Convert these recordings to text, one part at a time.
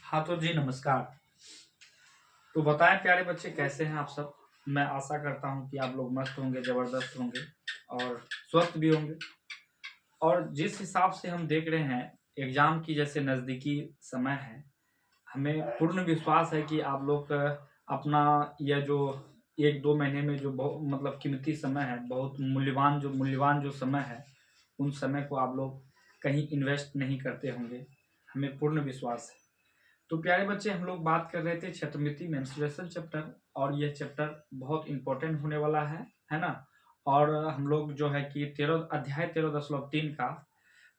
हाँ तो जी नमस्कार। तो बताएं प्यारे बच्चे कैसे हैं आप सब। मैं आशा करता हूं कि आप लोग मस्त होंगे, जबरदस्त होंगे और स्वस्थ भी होंगे। और जिस हिसाब से हम देख रहे हैं एग्जाम की जैसे नज़दीकी समय है, हमें पूर्ण विश्वास है कि आप लोग अपना यह जो 1-2 महीने में जो बहुत मतलब कीमती समय है, बहुत मूल्यवान जो समय है, उन समय को आप लोग कहीं इन्वेस्ट नहीं करते होंगे, हमें पूर्ण विश्वास है। तो प्यारे बच्चे हम लोग बात कर रहे थे छठमिति मेंस्ट्रुएशन चैप्टर, और यह चैप्टर बहुत इंपॉर्टेंट होने वाला है ना। और हम लोग जो है कि 13 का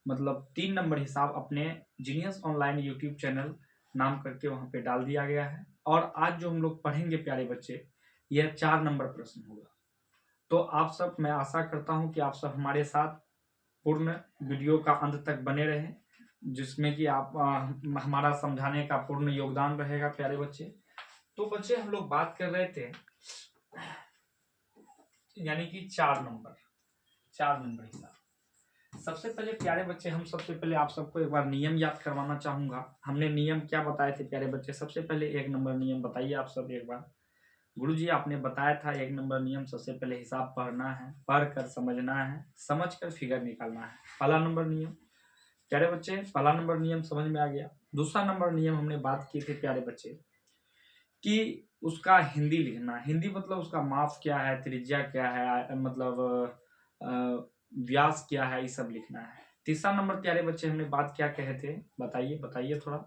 मतलब 3 नंबर हिसाब अपने जीनियस ऑनलाइन यूट्यूब चैनल नाम करके वहां पे डाल दिया गया है। और आज जो हम लोग पढ़ेंगे प्यारे बच्चे, यह 4 नंबर प्रश्न होगा। तो आप सब, मैं आशा करता हूं कि आप सब हमारे साथ पूर्ण वीडियो का अंत तक बने रहें, जिसमें कि आप हमारा समझाने का पूर्ण योगदान रहेगा प्यारे बच्चे। तो बच्चे हम लोग बात कर रहे थे यानी कि 4 नंबर हिसाब। सबसे पहले प्यारे बच्चे, हम सबसे पहले आप सबको एक बार नियम याद करवाना चाहूंगा। हमने नियम क्या बताए थे प्यारे बच्चे? सबसे पहले 1 नंबर नियम बताइए आप सब एक बार। गुरुजी आपने बताया था 1 नंबर नियम, सबसे पहले हिसाब पढ़ना है, पढ़ कर समझना है, समझ कर फिगर निकालना है। पहला नंबर नियम प्यारे बच्चे, पहला नंबर नियम समझ में आ गया। दूसरा नंबर नियम हमने बात की थी प्यारे बच्चे कि उसका हिंदी लिखना। हिंदी मतलब उसका माप क्या है, त्रिज्या क्या है, मतलब व्यास क्या है, ये सब लिखना है। तीसरा नंबर प्यारे बच्चे हमने बात क्या कहे थे, बताइए बताइए थोड़ा।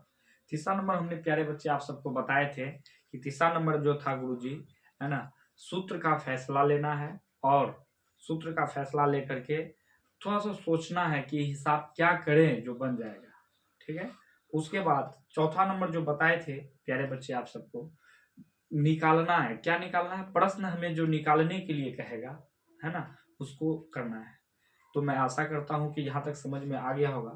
तीसरा नंबर हमने प्यारे बच्चे आप सबको बताए थे कि तीसरा नंबर जो था गुरुजी, है ना, सूत्र का फैसला लेना है। और सूत्र का फैसला लेकर के थोड़ा सा सोचना है कि हिसाब क्या करें जो बन जाएगा। ठीक है। उसके बाद चौथा नंबर जो बताए थे प्यारे बच्चे आप सबको, निकालना है। क्या निकालना है? प्रश्न हमें जो निकालने के लिए कहेगा, है ना, उसको करना है। तो मैं आशा करता हूं कि यहाँ तक समझ में आ गया होगा।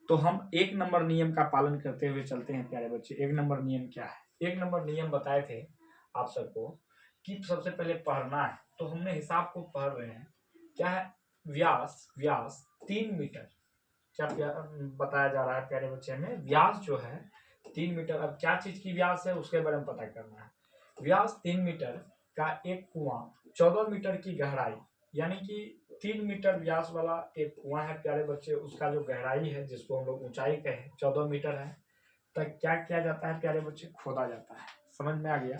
तो हम 1 नंबर नियम का पालन करते हुए चलते हैं प्यारे बच्चे। 1 नंबर नियम क्या है? 1 नंबर नियम बताए थे आप सबको कि सबसे पहले पढ़ना है। तो हमने हिसाब को पढ़ रहे हैं। क्या है? व्यास व्यास 3 मीटर। क्या बताया जा रहा है प्यारे बच्चे? हमें व्यास जो है 3 मीटर। अब क्या चीज की व्यास है उसके बारे में पता करना है। व्यास 3 मीटर का एक कुआं 14 मीटर की गहराई, यानी कि 3 मीटर व्यास वाला एक कुआं है प्यारे बच्चे, उसका जो गहराई है, जिसको हम लोग ऊंचाई कहें, 14 मीटर है, तक क्या किया जाता है प्यारे बच्चे? खोदा जाता है। समझ में आ गया?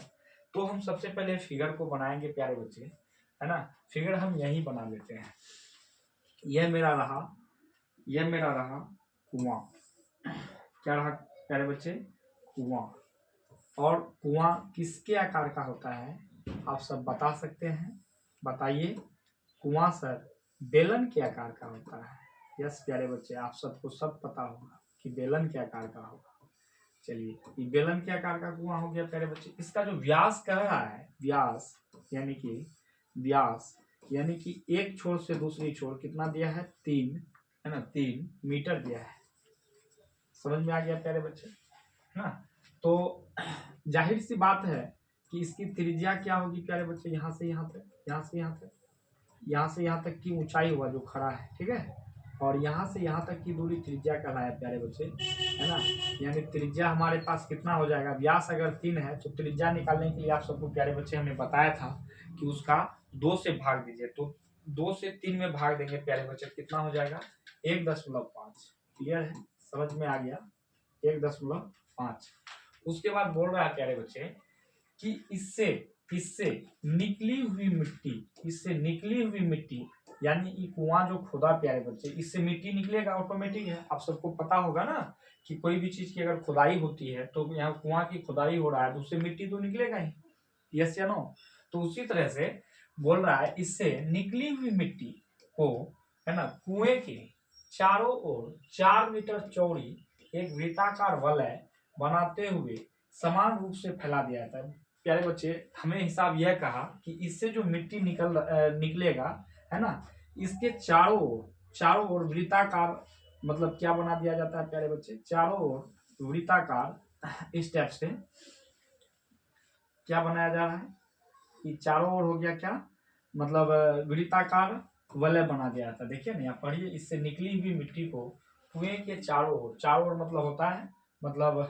तो हम सबसे पहले फिगर को बनाएंगे प्यारे बच्चे, है ना। फिगर हम यही बना लेते हैं। यह मेरा रहा कुआं। क्या रहा प्यारे बच्चे? कुआं। और कुआं किसके आकार का होता है आप सब बता सकते हैं? बताइए। कुआं सर बेलन के आकार का होता है। यस प्यारे बच्चे, आप सबको सब पता होगा कि बेलन के आकार का होगा। चलिए, ये बेलन के आकार का कुआं हो गया प्यारे बच्चे। इसका जो व्यास कह रहा है, व्यास यानी कि एक छोर से दूसरी छोर कितना दिया है? 3, है ना, 3 मीटर दिया है। समझ में आ गया प्यारे बच्चे, है ना। तो जाहिर सी बात है कि इसकी त्रिज्या क्या होगी प्यारे बच्चे? यहाँ से यहाँ तक, यहाँ से यहाँ तक, यहाँ से यहाँ तक की ऊंचाई हुआ जो खड़ा है, ठीक है। और यहाँ से यहाँ तक की दूरी त्रिज्या कहलाया प्यारे बच्चे, है ना। यानी त्रिज्या हमारे पास कितना हो जाएगा? व्यास अगर 3 है तो त्रिज्या निकालने के लिए आप सबको प्यारे बच्चे हमने बताया था कि उसका 2 से भाग दीजिए। तो 2 से 3 में भाग देंगे प्यारे बच्चे, कितना हो जाएगा? 1.5। क्लियर है? समझ में आ गया? 1.5। उसके बाद बोल रहा है प्यारे बच्चे कि इससे इससे निकली हुई मिट्टी, यानी ये कुआं जो खोदा प्यारे बच्चे, इससे मिट्टी निकलेगा, ऑटोमेटिक है। आप सबको पता होगा ना कि कोई भी चीज की अगर खुदाई होती है तो यहाँ कुआं की खुदाई हो रहा है तो उससे मिट्टी तो निकलेगा ही। यस या नो? तो उसी तरह से बोल रहा है, इससे निकली हुई मिट्टी को, है ना, कुएं के चारों ओर 4 मीटर चौड़ी एक वृत्ताकार वलय बनाते हुए समान रूप से फैला दिया जाता है। प्यारे बच्चे, हमें हिसाब यह कहा कि इससे जो मिट्टी निकलेगा, है ना, इसके चारों ओर वृत्ताकार, मतलब क्या बना दिया जाता है प्यारे बच्चे? चारों ओर वृत्ताकार। इस टाइप से क्या बनाया जा रहा है कि चारों ओर हो गया क्या, मतलब वृत्ताकार वलय बना दिया जाता है। देखिए ना, यहाँ पढ़िए, इससे निकली हुई मिट्टी को कुएं के चारों ओर मतलब होता है, मतलब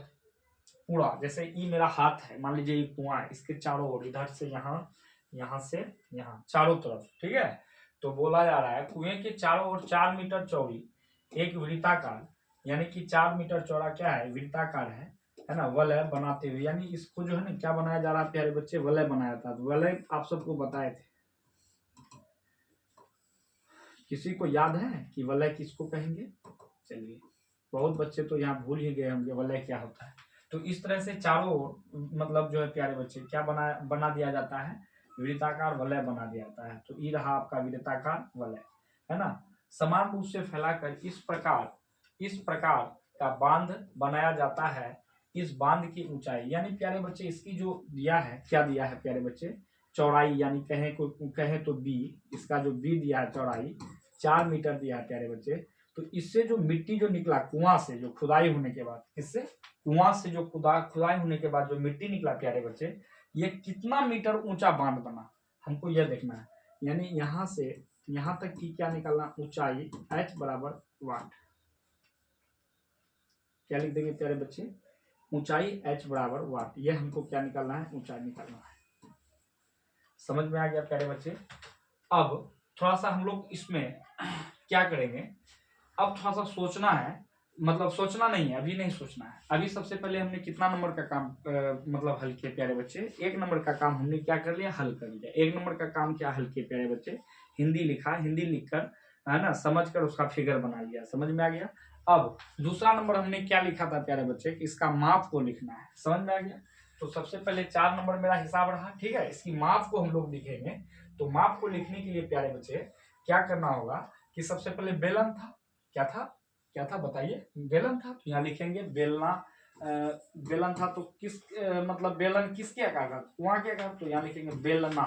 पूरा, जैसे ये मेरा हाथ है, मान लीजिए ये कुआं है, इसके चारों ओर, इधर से यहाँ, यहाँ से यहाँ, चारों तरफ, ठीक है। तो बोला जा रहा है कुएं के चारों ओर 4 मीटर चौड़ी एक वृत्ताकार, यानी कि 4 मीटर चौड़ा क्या है, वृत्ताकार है ना, वलय बनाते हुए, यानी इसको जो है ना क्या बनाया जा रहा है प्यारे बच्चे, वलय बनाया था। तो वलय आप सबको बताए थे, किसी को याद है कि वलय किसको कहेंगे? चलिए, बहुत बच्चे तो यहाँ भूल ही गए होंगे वलय क्या होता है। तो इस तरह से चारों ओर मतलब जो है प्यारे बच्चे क्या बना दिया जाता है, वृत्ताकार वलय बना दिया जाता है। तो ये रहा आपका वृत्ताकार वलय, है ना। समान रूप से फैलाकर इस प्रकार का बांध बनाया जाता है। इस बांध की ऊंचाई, यानी प्यारे बच्चे इसकी जो दिया है, क्या दिया है प्यारे बच्चे, चौड़ाई, यानी कहें तो बी, इसका जो बी दिया है चौड़ाई 4 मीटर दिया है प्यारे बच्चे। तो इससे जो मिट्टी जो निकला कुआं से, जो खुदाई होने के बाद, इससे कुआं से जो खुदाई होने के बाद जो मिट्टी निकला प्यारे बच्चे, ये कितना मीटर ऊंचा बांध बना, हमको यह देखना है। यानी यहां से यहां तक की क्या निकालना, ऊंचाई h बराबर वाट, क्या लिख देंगे प्यारे बच्चे, ऊंचाई h बराबर वाट, यह हमको क्या निकालना है, ऊंचाई निकालना है। समझ में आ गया प्यारे बच्चे। अब थोड़ा सा हम लोग इसमें क्या करेंगे, अब थोड़ा सा सोचना है, मतलब सोचना नहीं है, अभी नहीं सोचना है। अभी सबसे पहले हमने कितना नंबर का काम मतलब हल किया प्यारे बच्चे, 1 नंबर का काम हमने क्या कर लिया, हल कर लिया। 1 नंबर का काम क्या हल किया प्यारे बच्चे, हिंदी लिखा, हिंदी लिखकर, है ना, समझकर उसका फिगर बना लिया, समझ में आ गया। अब दूसरा नंबर हमने क्या लिखा था प्यारे बच्चे, कि इसका माप को लिखना है, समझ में आ गया। तो सबसे पहले 4 नंबर मेरा हिसाब रहा, ठीक है। इसकी माप को हम लोग लिखेंगे। तो माप को लिखने के लिए प्यारे बच्चे क्या करना होगा, कि सबसे पहले बेलन था, क्या था बताइए, बेलन था। तो यहाँ लिखेंगे बेलना, बेलन था तो किस मतलब बेलन किसके आकार का, कुआं के आकार। तो यहाँ लिखेंगे बेलना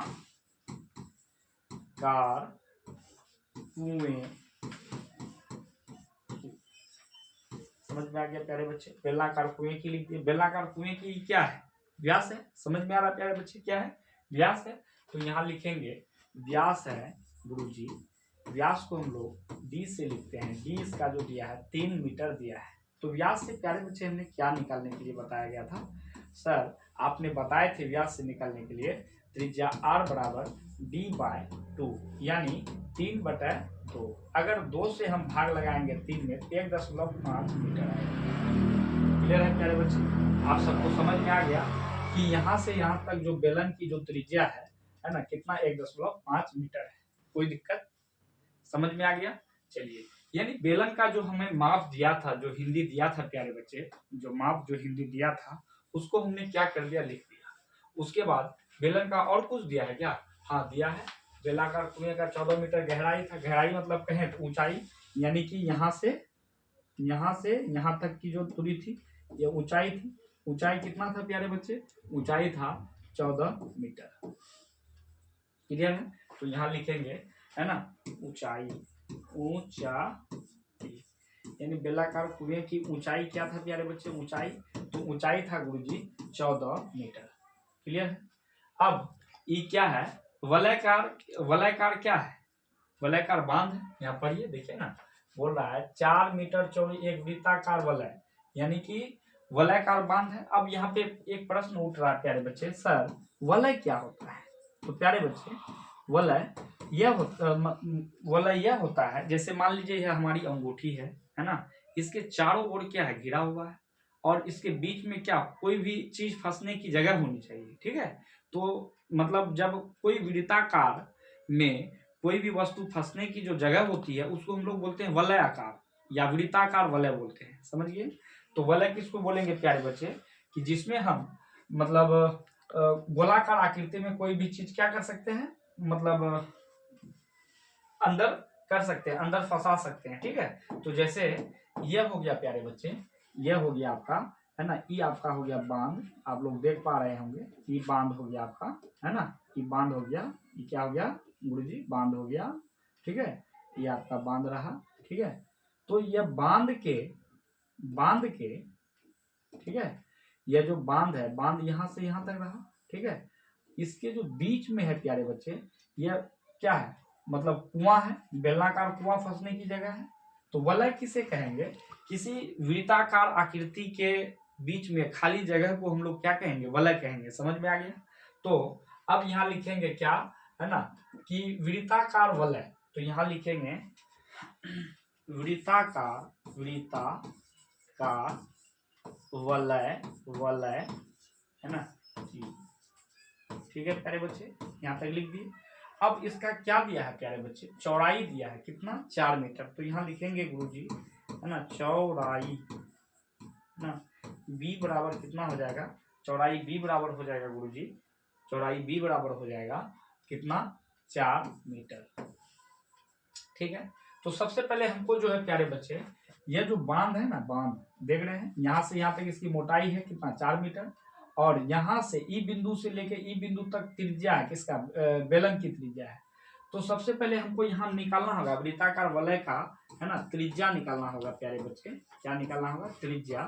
कार कुएं, समझ में आ गया प्यारे बच्चे। बेलनाकार कुएं की लिख दिए। बेलनाकार कुएं की क्या है, व्यास है, समझ में आ रहा है प्यारे बच्चे, क्या है, व्यास है। तो यहाँ लिखेंगे व्यास है गुरुजी, व्यास को हम लोग d से लिखते हैं, d इसका जो दिया है 3 मीटर दिया है। तो व्यास से प्यारे बच्चे हमने क्या निकालने के लिए बताया गया था, सर आपने बताए थे व्यास से निकालने के लिए त्रिज्या r बराबर d/2, यानी 3/2। अगर 2 से हम भाग लगाएंगे 3 में, 1.5 मीटर आएगा। क्लियर है प्यारे बच्चे, आप सबको समझ में आ गया कि यहाँ से यहाँ तक जो बेलन की जो त्रिज्या है ना, कितना 1.5 मीटर है। कोई दिक्कत, समझ में आ गया। चलिए, यानी बेलन का जो हमें माप दिया था, जो हिंदी दिया था प्यारे बच्चे, जो माप जो हिंदी दिया था, उसको हमने क्या कर दिया, लिख दिया। उसके बाद बेलन का और कुछ दिया है क्या, हाँ दिया है। बेलाकार कुएं का 14 मीटर गहराई था, गहराई मतलब कहें तो ऊंचाई, यानी कि यहाँ से यहाँ तक की जो दूरी थी, ये ऊंचाई थी। ऊंचाई कितना था प्यारे बच्चे, ऊंचाई था 14 मीटर। क्लियर है। तो यहाँ लिखेंगे, है ना, ऊंचाई, यानी बेलाकार कुएं की ऊंचाई क्या था प्यारे बच्चे, ऊंचाई, तो ऊंचाई था गुरुजी 14 मीटर। क्लियर है। अब ये क्या है, वलयकार क्या है, वलयकार बांध है। यहाँ पढ़िए, देखिए ना, बोल रहा है 4 मीटर चौड़ी एक वृत्ताकार वलय, यानी कि वलयकार बांध है। अब यहाँ पे एक प्रश्न उठ रहा है प्यारे बच्चे, सर वलय क्या होता है। तो प्यारे बच्चे वलय यह होता है, जैसे मान लीजिए यह हमारी अंगूठी है ना, इसके चारों ओर क्या है, घिरा हुआ है, और इसके बीच में क्या, कोई भी चीज फंसने की जगह होनी चाहिए, ठीक है। तो मतलब जब कोई वृत्ताकार में कोई भी वस्तु फंसने की जो जगह होती है, उसको हम लोग बोलते हैं वलय आकार या वृत्ताकार वलय बोलते हैं, समझिए। तो वलय किसको बोलेंगे प्यारे बच्चे, कि जिसमें हम मतलब गोलाकार आकृति में कोई भी चीज क्या कर सकते हैं, मतलब अंदर कर सकते हैं, अंदर फंसा सकते हैं, ठीक है। तो जैसे यह हो गया प्यारे बच्चे, यह हो गया आपका, है ना, ये आपका हो गया बांध, आप लोग देख पा रहे होंगे, ये बांध हो गया आपका, है ना, ये बांध हो गया, ये क्या हो गया गुरुजी, बांध हो गया, ठीक है। ये आपका बांध रहा, ठीक है। तो यह बांध के, ठीक है, यह जो बांध है, बांध यहाँ से यहाँ तक रहा, ठीक है। इसके जो बीच में है प्यारे बच्चे, यह क्या है, मतलब कुआं है, बेलनाकार कुआं फंसने की जगह है। तो वलय किसे कहेंगे, किसी वृत्ताकार आकृति के बीच में खाली जगह को हम लोग क्या कहेंगे, वलय कहेंगे। समझ में आ गया। तो अब यहाँ लिखेंगे क्या, है ना, कि वृत्ताकार वलय। तो यहाँ लिखेंगे वृत्ताकार वलय, वलय, है ना, ठीक है प्यारे बच्चे, यहाँ तक लिख दिए। अब इसका क्या दिया है प्यारे बच्चे, चौड़ाई दिया है कितना, 4 मीटर। तो यहाँ लिखेंगे गुरुजी, है ना, चौड़ाई ना b बराबर कितना हो जाएगा, चौड़ाई b बराबर हो जाएगा गुरुजी, चौड़ाई b बराबर हो जाएगा कितना, 4 मीटर। ठीक है। तो सबसे पहले हमको जो है प्यारे बच्चे, ये जो बांध है ना, बांध देख रहे हैं, यहाँ से यहाँ तक इसकी मोटाई है कितना, 4 मीटर। और यहाँ से ई बिंदु से लेके ई बिंदु तक त्रिज्या है किसका, बेलन की त्रिज्या है। तो सबसे पहले हमको यहाँ निकालना होगा वृत्ताकार वलय का, है ना, त्रिज्या निकालना होगा प्यारे बच्चे। क्या निकालना होगा, त्रिज्या।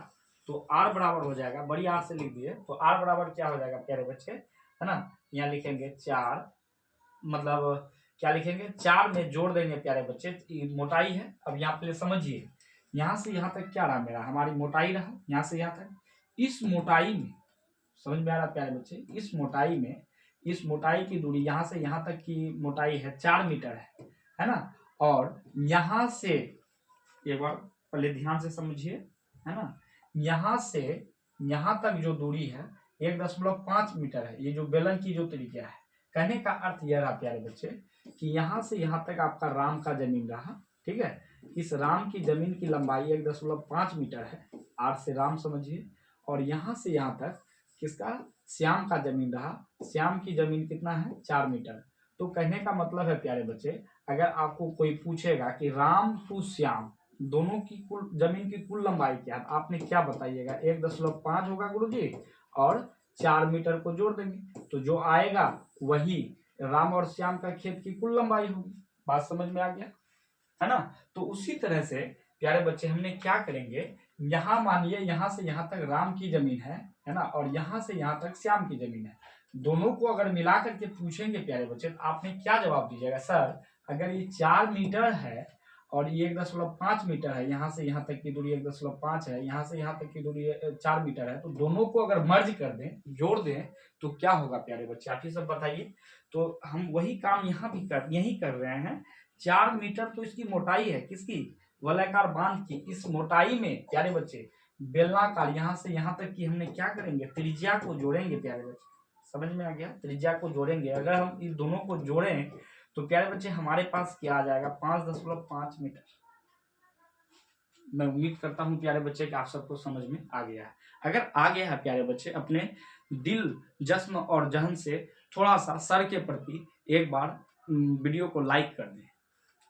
तो r बराबर हो जाएगा, बड़ी r से लिख दिए, तो r बराबर क्या हो जाएगा प्यारे बच्चे, है ना, यहाँ लिखेंगे 4, मतलब क्या लिखेंगे, 4 में जोड़ देंगे प्यारे बच्चे, मोटाई है। अब यहाँ पे समझिए, यहाँ से यहाँ तक क्या रहा मेरा, हमारी मोटाई रहा, यहाँ से यहाँ तक। इस मोटाई में, समझ में आ रहा प्यारे बच्चे, इस मोटाई में, इस मोटाई की दूरी यहाँ से यहाँ तक की मोटाई है 4 मीटर है ना। और यहाँ से एक बार पहले ध्यान से समझिए, है ना, यहाँ से यहाँ तक जो दूरी है 1.5 मीटर है, ये जो बेलन की जो त्रिज्या है। कहने का अर्थ यह रहा प्यारे बच्चे कि यहाँ से यहाँ तक आपका राम का जमीन रहा, ठीक है। इस राम की जमीन की लंबाई 1.5 मीटर है, r से राम समझिए। और यहाँ से यहाँ तक किसका, श्याम का जमीन रहा, श्याम की जमीन कितना है, 4 मीटर। तो कहने का मतलब है प्यारे बच्चे, अगर आपको कोई पूछेगा कि राम टू श्याम दोनों की कुल जमीन की कुल लंबाई क्या है, आपने क्या बताइएगा, 1.5 होगा गुरुजी, और 4 मीटर को जोड़ देंगे, तो जो आएगा वही राम और श्याम का खेत की कुल लंबाई होगी। बात समझ में आ गया, है ना। तो उसी तरह से प्यारे बच्चे हमने क्या करेंगे, यहाँ मानिए यहाँ से यहाँ तक राम की जमीन है ना, और यहाँ से यहाँ तक श्याम की जमीन है। दोनों को अगर मिला करके पूछेंगे प्यारे बच्चे, तो आपने क्या जवाब दीजिएगा, सर अगर ये 4 मीटर है और ये 1.5 मीटर है, यहाँ से यहाँ तक की दूरी 1.5 है, यहाँ से यहाँ तक की दूरी 4 मीटर है, तो दोनों को अगर मर्ज कर दें, जोड़ दें, तो क्या होगा प्यारे बच्चे, आप ही सब बताइए। तो हम वही काम यहाँ भी यही कर रहे हैं। 4 मीटर तो इसकी मोटाई है, किसकी, वलयाकार बांध की। इस मोटाई में प्यारे बच्चे बेलनाकार यहाँ से यहाँ तक की हमने क्या करेंगे, त्रिज्या को जोड़ेंगे प्यारे बच्चे। समझ में आ गया, त्रिज्या को जोड़ेंगे। अगर हम इन दोनों को जोड़ें तो प्यारे बच्चे हमारे पास क्या आ जाएगा, 5.5 मीटर। मैं उम्मीद करता हूं प्यारे बच्चे कि आप सबको समझ में आ गया है। अगर आ गया है प्यारे बच्चे, अपने दिल, जश्न और जहन से थोड़ा सा सर के प्रति एक बार वीडियो को लाइक कर दें,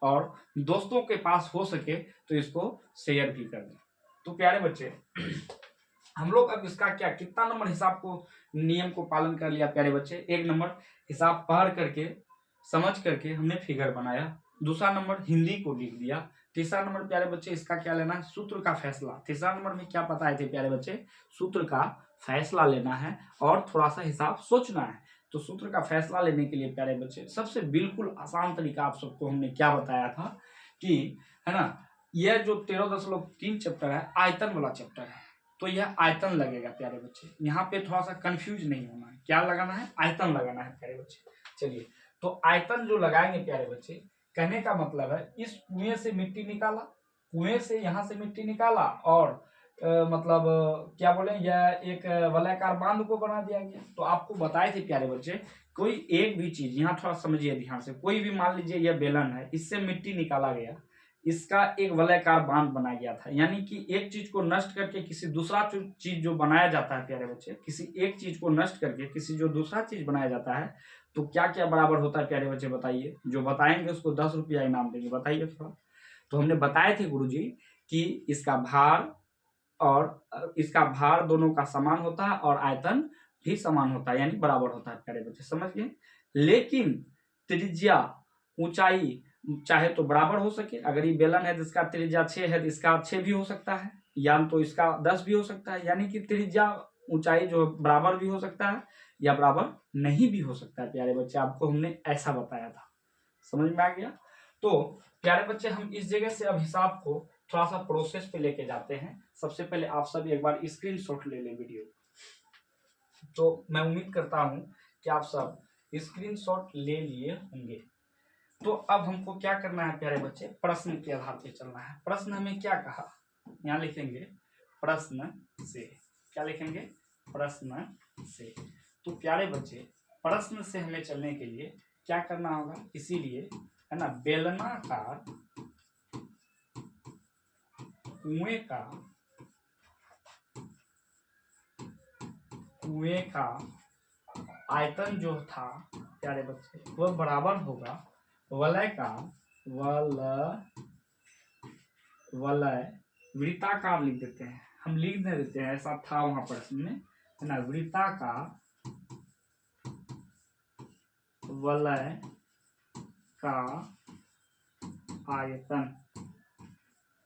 और दोस्तों के पास हो सके तो इसको शेयर भी कर दें। तो प्यारे बच्चे हम लोग अब इसका क्या, कितना नंबर हिसाब को, नियम को पालन कर लिया प्यारे बच्चे। 1 नंबर हिसाब पढ़ करके समझ करके हमने फिगर बनाया, दूसरा नंबर हिंदी को लिख दिया, तीसरा नंबर प्यारे बच्चे इसका क्या लेना है, सूत्र का फैसला। तीसरा नंबर में क्या बताए थे प्यारे बच्चे, सूत्र का फैसला लेना है और थोड़ा सा हिसाब सोचना है। तो सूत्र का फैसला लेने के लिए प्यारे बच्चे सबसे बिल्कुल आसान तरीका आप सबको हमने क्या बताया था कि, है ना, यह जो 13.3 चैप्टर है आयतन वाला चैप्टर है, तो यह आयतन लगेगा प्यारे बच्चे। यहाँ पे थोड़ा सा कंफ्यूज नहीं होना है, क्या लगाना है, आयतन लगाना है प्यारे बच्चे। चलिए, तो आयतन जो लगाएंगे प्यारे बच्चे, कहने का मतलब है इस कुएं से मिट्टी निकाला, कुएं से यहाँ से मिट्टी निकाला, और मतलब क्या बोले, यह एक वलयाकार बांध को बना दिया गया। तो आपको बताए थे प्यारे बच्चे, कोई एक भी चीज, यहाँ थोड़ा समझिए ध्यान से, कोई भी मान लीजिए यह बेलन है, इससे मिट्टी निकाला गया, इसका एक वलयाकार बांध बनाया गया था। यानी कि एक चीज को नष्ट करके किसी दूसरा चीज जो बनाया जाता है प्यारे बच्चे, किसी एक चीज को नष्ट करके किसी जो दूसरा चीज बनाया जाता है, तो क्या क्या बराबर होता है प्यारे बच्चे बताइए। जो बताएंगे उसको 10 रुपया इनाम देंगे, बताइए थोड़ा। तो हमने बताए थे गुरुजी कि इसका भार और इसका भार दोनों का समान होता है और आयतन भी समान होता है, यानी बराबर होता है प्यारे बच्चे, समझ गए। लेकिन त्रिज्या, ऊंचाई चाहे तो बराबर हो सके। अगर ये बेलन है जिसका त्रिज्या 6 है तो इसका 6 भी हो सकता है, या तो इसका 10 भी हो सकता है। यानी कि त्रिज्या, ऊंचाई जो बराबर भी हो सकता है या बराबर नहीं भी हो सकता है प्यारे बच्चे, आपको हमने ऐसा बताया था। समझ में आ गया। तो प्यारे बच्चे हम इस जगह से अब हिसाब को थोड़ा सा प्रोसेस पे लेके जाते हैं। सबसे पहले आप सब एक बार स्क्रीनशॉट ले लें वीडियो। तो मैं उम्मीद करता हूं कि आप सब स्क्रीनशॉट ले लिए होंगे। तो अब हमको क्या करना है प्यारे बच्चे, प्रश्न के आधार पे चलना है। प्रश्न हमें क्या कहा, यहाँ लिखेंगे प्रश्न से। क्या लिखेंगे, प्रश्न से। तो प्यारे बच्चे प्रश्न से हमें चलने के लिए क्या करना होगा, इसीलिए है ना, बेलनाकार कुएं का आयतन जो था प्यारे बच्चे वह बराबर होगा वलय वृत्ताकार लिख देते हैं, हम लिख दे देते हैं, ऐसा था वहां प्रश्न में, है ना, वृत्ताकार वलय का आयतन।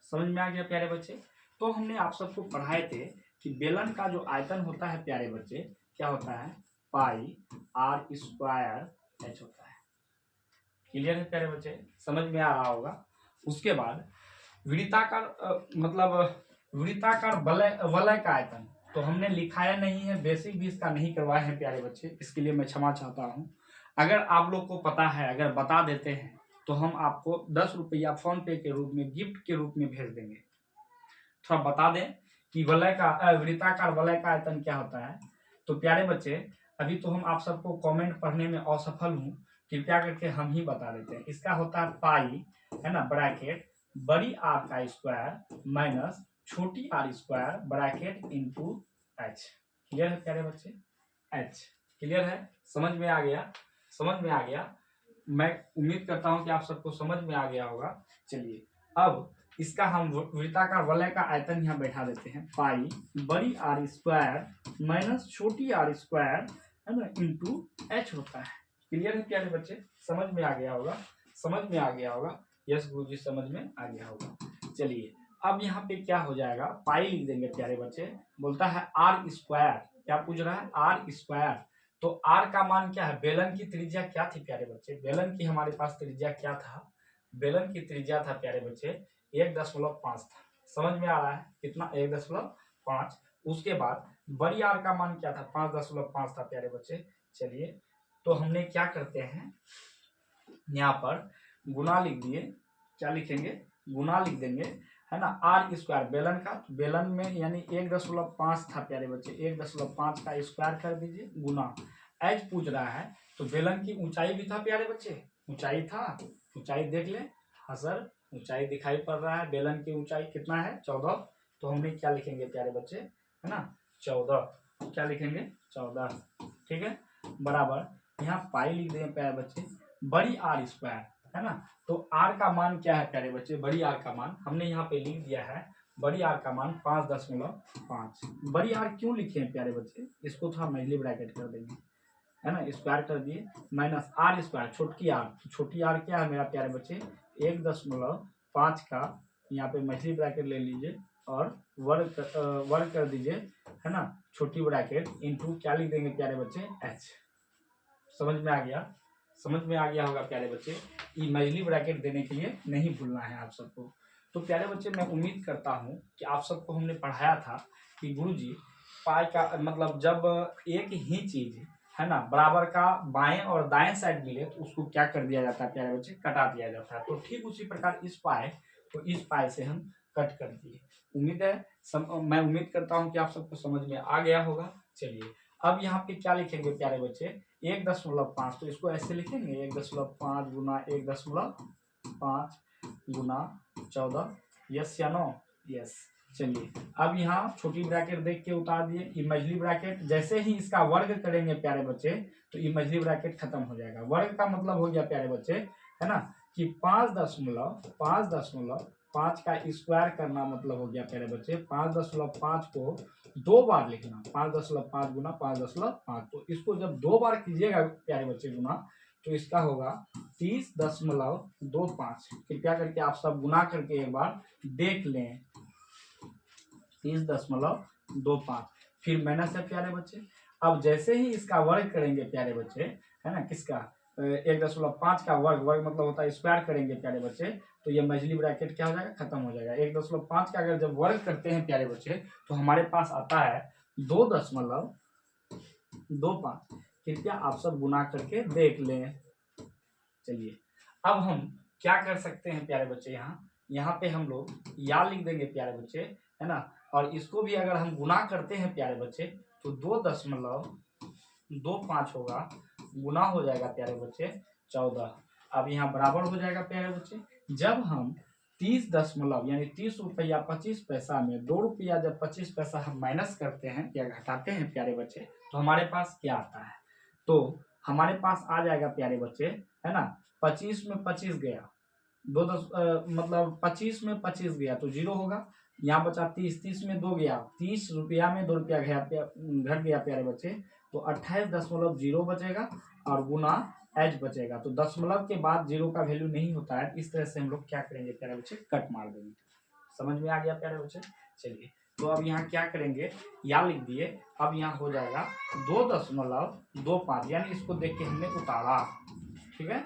समझ में आ गया प्यारे बच्चे। तो हमने आप सबको पढ़ाए थे कि बेलन का जो आयतन होता है प्यारे बच्चे क्या होता है, पाई आर स्क्वायर एच होता है। क्लियर है प्यारे बच्चे, समझ में आ रहा होगा। उसके बाद वृत्ताकार मतलब वृत्ताकार वलय का आयतन तो हमने लिखाया नहीं है, बेसिक भी इसका नहीं करवाए हैं प्यारे बच्चे, इसके लिए मैं क्षमा चाहता हूँ। अगर आप लोग को पता है, अगर बता देते हैं तो हम आपको 10 रुपया फोन पे के रूप में गिफ्ट के रूप में भेज देंगे। थोड़ा बता दें कि वलय का वृत्ताकार वलय का आयतन क्या होता है। तो प्यारे बच्चे अभी तो हम आप सबको कमेंट पढ़ने में असफल हूँ, कृपया करके हम ही बता देते हैं। इसका होता है पाई, है ना, ब्रैकेट बड़ी आर का स्क्वायर माइनस छोटी R square bracket into H. Clear है प्यारे बच्चे, एच क्लियर है, समझ में आ गया, समझ में आ गया। मैं उम्मीद करता हूं कि आप सबको समझ में आ गया होगा। चलिए अब इसका हम वृत्ताकार वलय का आयतन यहाँ बैठा देते हैं, पाई बड़ी आर स्क्वायर माइनस छोटी आर स्क्वायर, है ना, इंटू एच होता है। क्लियर है प्यारे बच्चे, समझ में आ गया होगा, समझ में आ गया होगा। यस गुरुजी, समझ में आ गया होगा। चलिए अब यहाँ पे क्या हो जाएगा, पाई लिख देंगे प्यारे बच्चे। बोलता है आर स्क्वायर, क्या पूछ रहा है, आर स्क्वायर। तो आर का मान क्या है, बेलन की त्रिज्या क्या थी प्यारे बच्चे, बेलन की हमारे पास त्रिज्या क्या था, बेलन की त्रिज्या था प्यारे बच्चे 1.5 था। समझ में आ रहा है, कितना, 1.5। उसके बाद बड़ी आर का मान क्या था, 5.5 था प्यारे बच्चे। चलिए तो हमने क्या करते हैं, यहाँ पर गुना लिख दिए, क्या लिखेंगे, गुना लिख देंगे, है ना, आर स्क्वायर बेलन का, बेलन में यानी 1.5 था प्यारे बच्चे, 1.5 का स्क्वायर कर दीजिए गुना एच पूछ रहा है। तो बेलन की ऊंचाई भी था प्यारे बच्चे, ऊंचाई था, ऊंचाई देख ले, हाँ सर ऊंचाई दिखाई पड़ रहा है, बेलन की ऊंचाई कितना है, 14। तो हमने क्या लिखेंगे प्यारे बच्चे, है ना, 14। क्या लिखेंगे, 14, ठीक है, बराबर यहाँ पाई लिख देंगे प्यारे बच्चे बड़ी आर स्क्वायर, है ना। तो आर का मान क्या है प्यारे बच्चे, बड़ी आर का मान हमने यहाँ पे लिख दिया है, बड़ी आर का मान 5.5। बड़ी आर क्यों लिखे हैं प्यारे बच्चे, इसको थोड़ा महिली ब्रैकेट कर देंगे, है ना, स्क्वायर कर दिए माइनस आर स्क्वायर छोटी आर, तो छोटी आर क्या है मेरा प्यारे बच्चे 1.5 का, यहाँ पे महिली ब्रैकेट ले लीजिए और वर्ग कर दीजिए, है ना, छोटी ब्रैकेट इंटू क्या लिख देंगे प्यारे बच्चे, एच। समझ में आ गया, समझ में आ गया होगा प्यारे बच्चे। इमेजिनरी ब्रैकेट देने के लिए नहीं भूलना है आप सबको। तो प्यारे बच्चे मैं उम्मीद करता हूं कि आप सबको हमने पढ़ाया था कि गुरुजी पाई का मतलब जब एक ही चीज, है ना, बराबर का बाएं और दाएं साइड मिले तो उसको क्या कर दिया जाता है प्यारे बच्चे, कटा दिया जाता है। तो ठीक उसी प्रकार इस पाए तो इस पाए से हम कट कर दिए। उम्मीद है मैं उम्मीद करता हूँ कि आप सबको समझ में आ गया होगा। चलिए अब यहाँ पे क्या लिखेंगे प्यारे बच्चे 1.5, तो इसको ऐसे लिखेंगे 1.5 गुना 1.5 गुना 14, यस या नो, यस। चलिए अब यहाँ छोटी ब्रैकेट देख के उतार दिए, इमेजिनरी ब्रैकेट जैसे ही इसका वर्ग करेंगे प्यारे बच्चे तो इमेजिनरी ब्रैकेट खत्म हो जाएगा। वर्ग का मतलब हो गया प्यारे बच्चे, है ना, कि 5.5 का स्क्वायर करना मतलब हो गया प्यारे बच्चे 5.5 को 2 बार लिखना, 5.5 गुना 5.5। तो इसको जब 2 बार कीजिएगा प्यारे बच्चे गुना तो इसका होगा 30.25। कृपया करके आप सब गुना करके एक बार देख लें, 30.25 फिर माइनस है प्यारे बच्चे। अब जैसे ही इसका वर्ग करेंगे प्यारे बच्चे, है ना, किसका, 1.5 का वर्ग, वर्ग मतलब होता है स्क्वायर करेंगे प्यारे बच्चे, तो ये मछली ब्रैकेट क्या हो जाएगा, खत्म हो जाएगा। 1.5 का अगर जब वर्ग करते हैं प्यारे बच्चे तो हमारे पास आता है 2.25। कृपया आप सब गुना करके देख लें। चलिए अब हम क्या कर सकते हैं प्यारे बच्चे, यहाँ पे हम लोग या लिख देंगे प्यारे बच्चे, है ना। और इसको भी अगर हम गुना करते हैं प्यारे बच्चे तो 2.25 होगा, गुना हो जाएगा प्यारे बच्चे 14। अब यहाँ बराबर हो जाएगा प्यारे बच्चे। जब हम 30 दशमलव यानी 30 रुपया 25 पैसा में 2 रुपया जब 25 पैसा हम माइनस करते हैं या घटाते हैं प्यारे बच्चे तो हमारे पास क्या आता है, तो हमारे पास आ जाएगा प्यारे बच्चे, है ना। 25 में 25 गया, मतलब 25 में 25 गया तो 0 होगा। यहाँ बचा 30, 30 में 2 गया, 30 रुपया में 2 रुपया घट गया प्यारे बच्चे, तो 28.0 बचेगा और गुना एच बचेगा। तो दशमलव के बाद 0 का वैल्यू नहीं होता है, इस तरह से हम लोग क्या करेंगे प्यारे बच्चे, कट मार देंगे। समझ में आ गया प्यारे बच्चे। चलिए तो अब यहाँ क्या करेंगे, या लिख दिए। अब यहाँ हो जाएगा 2.25 यानी इसको देख के हमने उतारा, ठीक है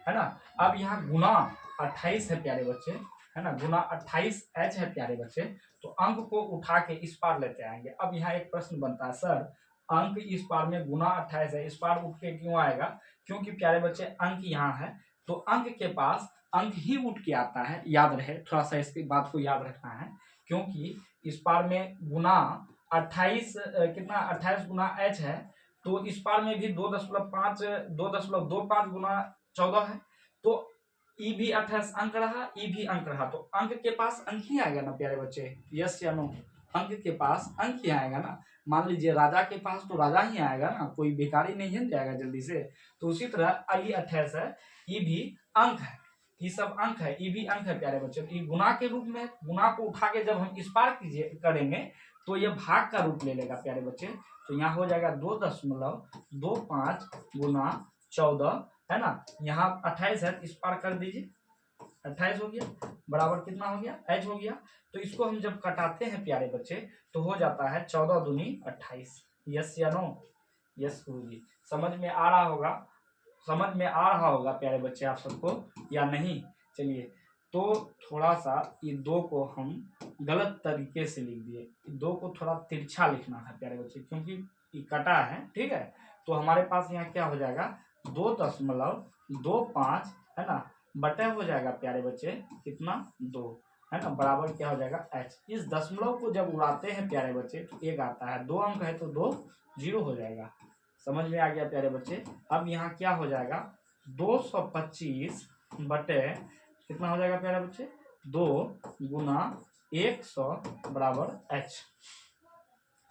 ना। अब यहाँ गुना 28 है प्यारे बच्चे, है ना, गुना 28h है प्यारे बच्चे। तो अंक को उठा के इस पार लेते आएंगे। अब यहाँ एक प्रश्न बनता है, सर अंक इस पार में गुना 28 है, इस पार उठ के क्यों आएगा, क्योंकि प्यारे बच्चे अंक यहाँ है तो अंक के पास अंक ही उठ के आता है। याद रहे, थोड़ा सा इसकी बात को याद रखना है, क्योंकि इस पार में गुना 28 कितना 28 गुना h है, तो इस पार में भी 2.25 गुना 14 है, तो ई भी 28 अंक रहा, ई भी अंक रहा, तो अंक के पास अंक ही आएगा ना प्यारे बच्चे, यस या नो। अंक के पास अंक ही आएगा ना। मान लीजिए राजा के पास तो राजा ही आएगा ना, कोई भिखारी नहीं है जाएगा जल्दी से। तो उसी तरह ई 28 है, ई भी अंक है, ये सब अंक है, ई भी अंक है प्यारे बच्चे। ये गुना के रूप में, गुना को उठा के जब हम इस पार करेंगे तो ये भाग का रूप ले लेगा प्यारे बच्चे। तो यहाँ हो जाएगा 2.25 गुना 14, है ना। यहाँ 28 है, इस पार कर दीजिए, 28 हो गया, बराबर कितना हो गया, h हो गया। तो इसको हम जब कटाते हैं प्यारे बच्चे तो हो जाता है 14 दूनी 28। यस या नो, यस गुरुजी। समझ में आ रहा होगा, समझ में आ रहा होगा प्यारे बच्चे आप सबको या नहीं। चलिए तो थोड़ा सा ये 2 को हम गलत तरीके से लिख दिए, 2 को थोड़ा तिरछा लिखना है प्यारे बच्चे, क्योंकि ये कटा है, ठीक है। तो हमारे पास यहाँ क्या हो जाएगा 2.25, है ना, बटे हो जाएगा प्यारे बच्चे कितना 2, है ना, बराबर क्या हो जाएगा h। इस दशमलव को जब उड़ाते हैं प्यारे बच्चे तो 1 आता है, 2 अंक है तो 2 0 हो जाएगा। समझ में आ गया प्यारे बच्चे। अब यहाँ क्या हो जाएगा 225 बटे कितना हो जाएगा प्यारे बच्चे 2 गुना 100 बराबर h।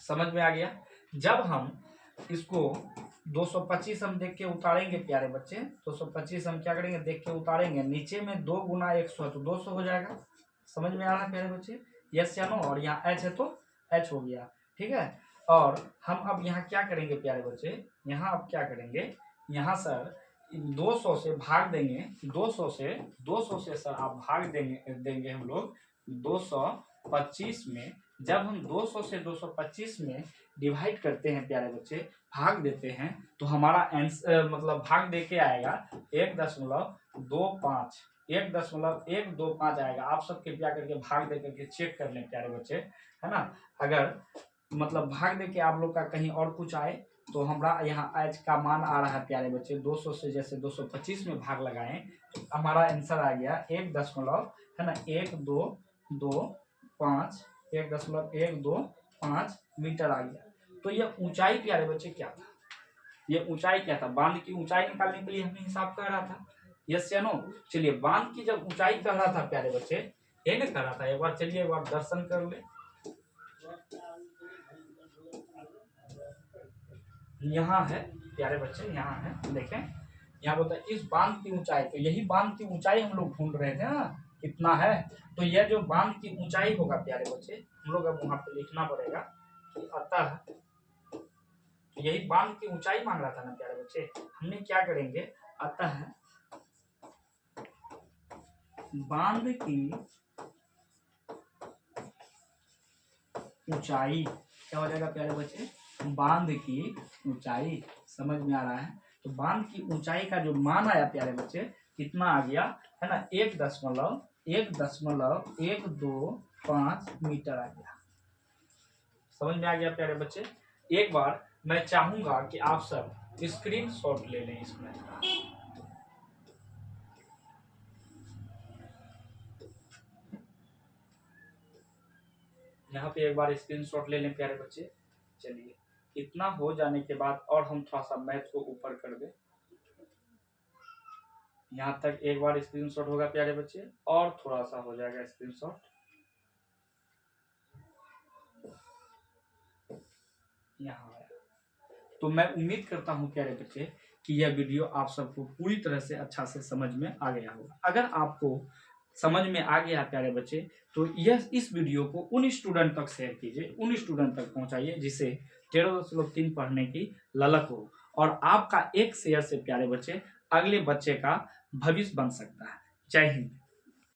समझ में आ गया। जब हम इसको 225 हम देख के उतारेंगे प्यारे बच्चे, 225 हम क्या करेंगे देख के उतारेंगे, नीचे में 2 गुना 100 तो 200 हो जाएगा। समझ में आ रहा है प्यारे बच्चे, यस या नो। और यहाँ h है तो h हो गया, ठीक है। और हम अब यहाँ क्या करेंगे प्यारे बच्चे, यहाँ अब क्या करेंगे, यहाँ सर 200 से भाग देंगे, 200 से सर आप भाग देंगे हम लोग 225 में। जब हम 200 से 225 में डिवाइड करते हैं प्यारे बच्चे, भाग देते हैं, तो हमारा आंसर मतलब भाग दे के आएगा 1.25, 1.125 आएगा। आप सब कृपया करके भाग दे करके चेक कर लें प्यारे बच्चे, है ना। अगर मतलब भाग दे के आप लोग का कहीं और कुछ आए तो हमारा यहाँ आज का मान आ रहा है प्यारे बच्चे 200 से जैसे 225 में भाग लगाएं तो हमारा आंसर आ गया 1.125, है ना, 1.125 मीटर आ गया। तो ये ऊंचाई प्यारे बच्चे क्या था, ये ऊंचाई क्या था, बांध की ऊंचाई निकालने के लिए हमने हिसाब कर रहा था, यस या नो। चलिए बांध की जब ऊंचाई कर रहा था प्यारे बच्चे, ये नहीं कर रहा था, एक बार चलिए एक बार दर्शन कर ले। यहाँ है प्यारे बच्चे, यहाँ है, देखें यहाँ बोलता है इस बांध की ऊंचाई, तो यही बांध की ऊंचाई हम लोग ढूंढ रहे थे ना कितना है। तो यह जो बांध की ऊंचाई होगा प्यारे बच्चे, हम लोग अब वहां पे लिखना पड़ेगा कि अतः, यही बांध की ऊंचाई मांग रहा था ना प्यारे बच्चे। हमने क्या करेंगे, अतः बांध की ऊंचाई क्या हो जाएगा प्यारे बच्चे, बांध की ऊंचाई। समझ में आ रहा है। तो बांध की ऊंचाई का जो मान आया प्यारे बच्चे कितना आ गया है ना, 1.125 मीटर आ गया। समझ में आ गया प्यारे बच्चे। एक बार मैं चाहूंगा कि आप सब स्क्रीन शॉट ले लें इसमें। यहाँ पे एक बार स्क्रीन शॉट ले लें प्यारे बच्चे। चलिए इतना हो जाने के बाद और हम थोड़ा सा मैथ को ऊपर कर दें। यहाँ तक एक बार स्क्रीन शॉट होगा प्यारे बच्चे, और थोड़ा सा हो जाएगा स्क्रीन शॉट। यहाँ आया। तो मैं उम्मीद करता हूँ प्यारे बच्चे कि यह वीडियो आप सबको पूरी तरह से अच्छा से समझ में आ गया होगा। अगर आपको समझ में आ गया प्यारे बच्चे तो यह इस वीडियो को उन स्टूडेंट तक शेयर कीजिए, उन स्टूडेंट तक पहुंचाइए जिसे 13.3 पढ़ने की ललक हो, और आपका एक शेयर से प्यारे बच्चे अगले बच्चे का भविष्य बन सकता है। जय हिंद।